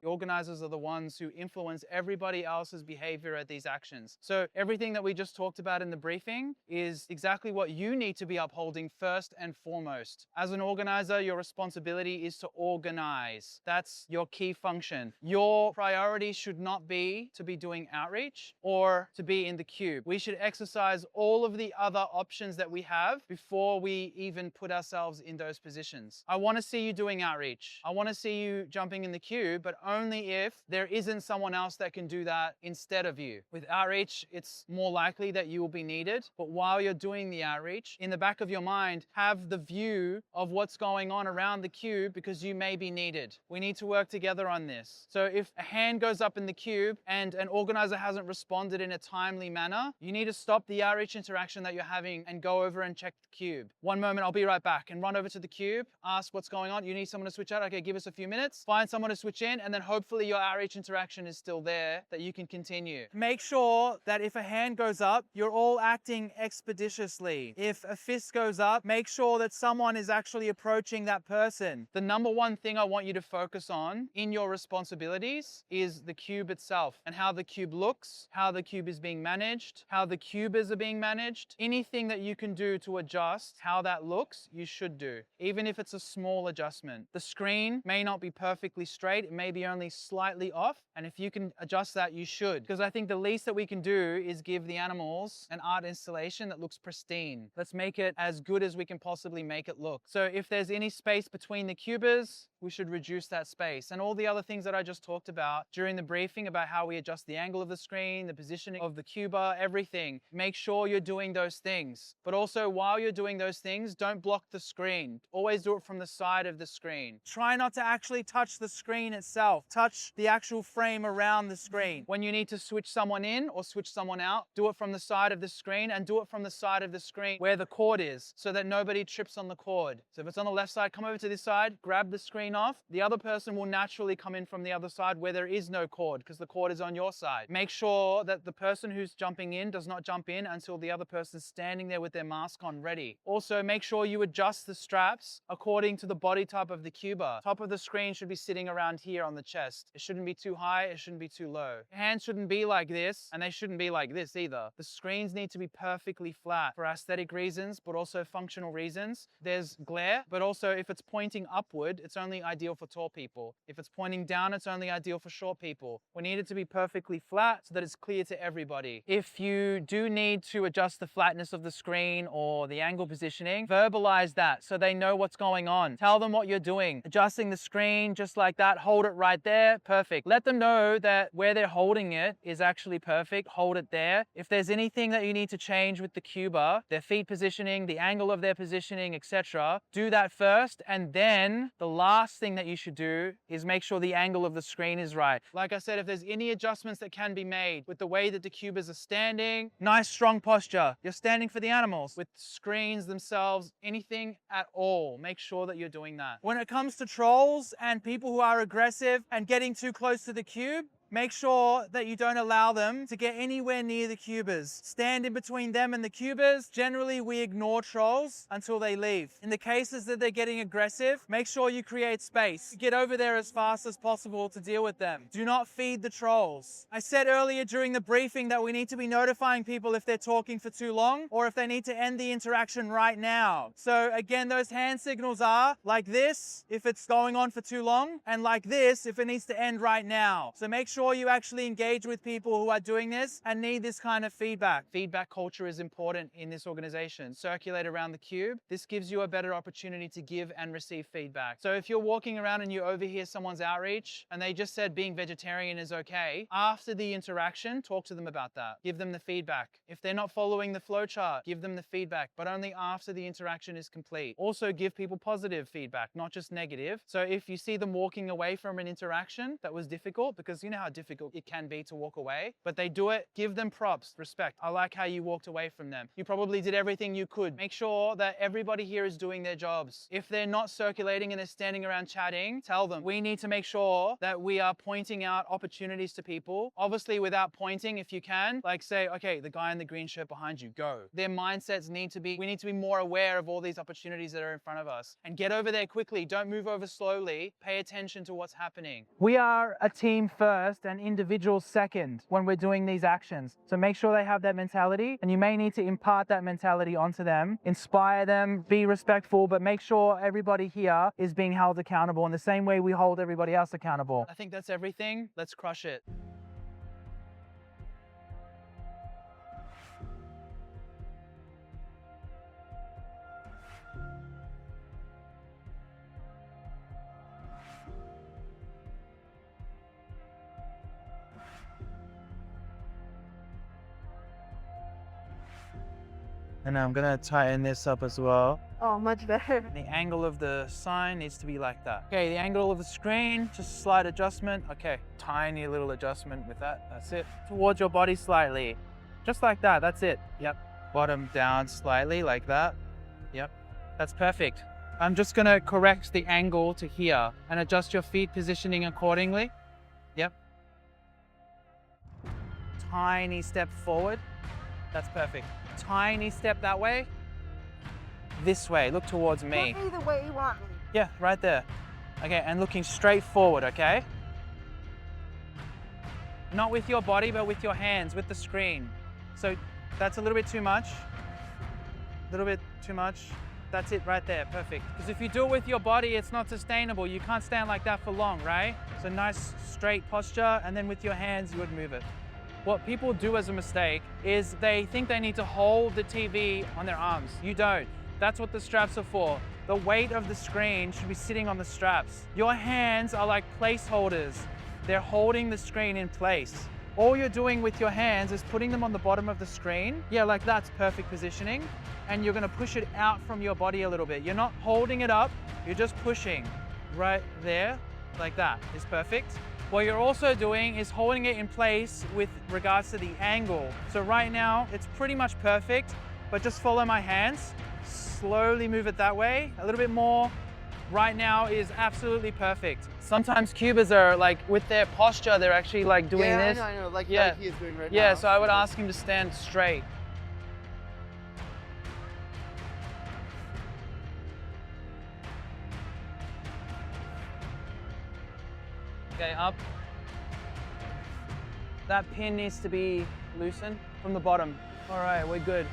The organizers are the ones who influence everybody else's behavior at these actions. So everything that we just talked about in the briefing is exactly what you need to be upholding first and foremost. As an organizer, your responsibility is to organize. That's your key function. Your priority should not be to be doing outreach or to be in the cube. We should exercise all of the other options that we have before we even put ourselves in those positions. I want to see you doing outreach. I want to see you jumping in the cube, but only if there isn't someone else that can do that instead of you. With outreach, it's more likely that you will be needed, but while you're doing the outreach, in the back of your mind, have the view of what's going on around the cube because you may be needed. We need to work together on this. So if a hand goes up in the cube and an organizer hasn't responded in a timely manner, you need to stop the outreach interaction that you're having and go over and check the cube. One moment, I'll be right back, and run over to the cube, ask what's going on. You need someone to switch out? Okay, give us a few minutes. Find someone to switch in, and then hopefully your outreach interaction is still there that you can continue. Make sure that if a hand goes up, you're all acting expeditiously. If a fist goes up, make sure that someone is actually approaching that person. The number one thing I want you to focus on in your responsibilities is the cube itself and how the cube looks, how the cube is being managed, how the cubers are being managed. Anything that you can do to adjust how that looks, you should do, even if it's a small adjustment. The screen may not be perfectly straight, it may be only slightly off, and if you can adjust that, you should. Because I think the least that we can do is give the animals an art installation that looks pristine. Let's make it as good as we can possibly make it look. So if there's any space between the cubers, we should reduce that space. And all the other things that I just talked about during the briefing about how we adjust the angle of the screen, the positioning of the cuber, everything. Make sure you're doing those things. But also while you're doing those things, don't block the screen. Always do it from the side of the screen. Try not to actually touch the screen itself. Touch the actual frame around the screen. When you need to switch someone in or switch someone out, do it from the side of the screen, and do it from the side of the screen where the cord is so that nobody trips on the cord. So if it's on the left side, come over to this side, grab the screen off. The other person will naturally come in from the other side where there is no cord because the cord is on your side. Make sure that the person who's jumping in does not jump in until the other person's standing there with their mask on ready. Also, make sure you adjust the straps according to the body type of the cuber. Top of the screen should be sitting around here on the chest. It shouldn't be too high, it shouldn't be too low. Hands shouldn't be like this, and they shouldn't be like this either. The screens need to be perfectly flat for aesthetic reasons, but also functional reasons. There's glare, but also if it's pointing upward, it's only ideal for tall people. If it's pointing down, it's only ideal for short people. We need it to be perfectly flat so that it's clear to everybody. If you do need to adjust the flatness of the screen or the angle positioning, verbalize that so they know what's going on. Tell them what you're doing. Adjusting the screen just like that, hold it right there, perfect. Let them know that where they're holding it is actually perfect, hold it there. If there's anything that you need to change with the cuber, their feet positioning, the angle of their positioning, etc., do that first, and then the last thing that you should do is make sure the angle of the screen is right. Like I said, if there's any adjustments that can be made with the way that the cubers are standing, nice strong posture. You're standing for the animals. With screens themselves, anything at all, make sure that you're doing that. When it comes to trolls and people who are aggressive and getting too close to the cube, make sure that you don't allow them to get anywhere near the cubers. Stand in between them and the cubers. Generally, we ignore trolls until they leave. In the cases that they're getting aggressive, make sure you create space. Get over there as fast as possible to deal with them. Do not feed the trolls. I said earlier during the briefing that we need to be notifying people if they're talking for too long or if they need to end the interaction right now. So again, those hand signals are like this if it's going on for too long, and like this if it needs to end right now. So make sure you actually engage with people who are doing this and need this kind of feedback. Feedback culture is important in this organization. Circulate around the cube. This gives you a better opportunity to give and receive feedback. So if you're walking around and you overhear someone's outreach and they just said being vegetarian is okay, after the interaction, talk to them about that. Give them the feedback. If they're not following the flowchart, give them the feedback, but only after the interaction is complete. Also give people positive feedback, not just negative. So if you see them walking away from an interaction that was difficult, because you know how difficult it can be to walk away, but they do it. Give them props, respect. I like how you walked away from them. You probably did everything you could. Make sure that everybody here is doing their jobs. If they're not circulating and they're standing around chatting, tell them. We need to make sure that we are pointing out opportunities to people. Obviously, without pointing, if you can, like say, okay, the guy in the green shirt behind you, go. Their mindsets need to be, we need to be more aware of all these opportunities that are in front of us and get over there quickly. Don't move over slowly. Pay attention to what's happening. We are a team first and individuals second when we're doing these actions. So make sure they have that mentality, and you may need to impart that mentality onto them, inspire them, be respectful, but make sure everybody here is being held accountable in the same way we hold everybody else accountable. I think that's everything. Let's crush it. And I'm gonna tighten this up as well. Oh, much better. The angle of the sign needs to be like that. Okay, the angle of the screen, just a slight adjustment. Okay, tiny little adjustment with that. That's it. Towards your body slightly. Just like that, that's it. Yep. Bottom down slightly like that. Yep, that's perfect. I'm just gonna correct the angle to here and adjust your feet positioning accordingly. Yep. Tiny step forward. That's perfect. Tiny step that way. This way, look towards me. Put me the way you want me. Yeah, right there. Okay, and looking straight forward, okay? Not with your body, but with your hands, with the screen. So that's a little bit too much. A little bit too much. That's it right there, perfect. Because if you do it with your body, it's not sustainable. You can't stand like that for long, right? So nice straight posture, and then with your hands, you would move it. What people do as a mistake is they think they need to hold the TV on their arms. You don't. That's what the straps are for. The weight of the screen should be sitting on the straps. Your hands are like placeholders. They're holding the screen in place. All you're doing with your hands is putting them on the bottom of the screen. Yeah, like that's perfect positioning. And you're gonna push it out from your body a little bit. You're not holding it up, you're just pushing right there, like that is perfect. What you're also doing is holding it in place with regards to the angle. So right now, it's pretty much perfect, but just follow my hands. Slowly move it that way, a little bit more. Right now is absolutely perfect. Sometimes cubers are like, with their posture, they're actually like doing this. I know, like, yeah. like he is doing right now. Yeah, so I would ask him to stand straight. Okay, up. That pin needs to be loosened from the bottom. All right, we're good.